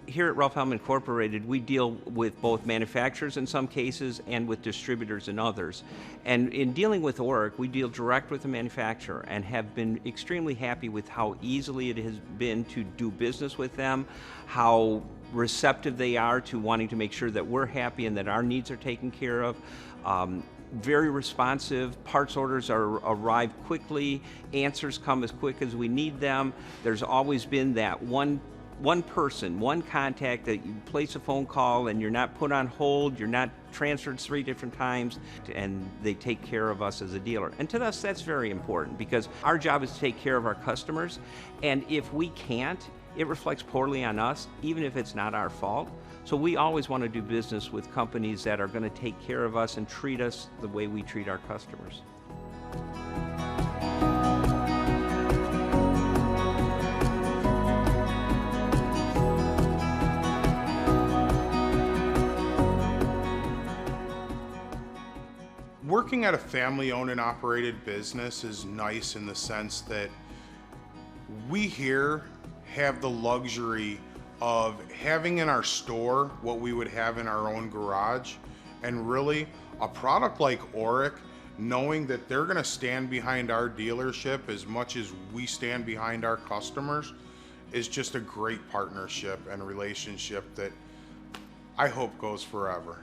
Here at Ralph Hellman Incorporated, we deal with both manufacturers in some cases and with distributors in others. And in dealing with Orec, we deal direct with the manufacturer and have been extremely happy with how easily it has been to do business with them, how receptive they are to wanting to make sure that we're happy and that our needs are taken care of. Very responsive, parts orders arrive quickly, answers come as quick as we need them. There's always been that one person, one contact that you place a phone call and you're not put on hold, you're not transferred 3 different times, and they take care of us as a dealer. And to us, that's very important because our job is to take care of our customers, and if we can't, it reflects poorly on us, even if it's not our fault. So we always want to do business with companies that are going to take care of us and treat us the way we treat our customers. Working at a family-owned and operated business is nice in the sense that we here have the luxury of having in our store what we would have in our own garage, and really a product like Orec, knowing that they're going to stand behind our dealership as much as we stand behind our customers, is just a great partnership and relationship that I hope goes forever.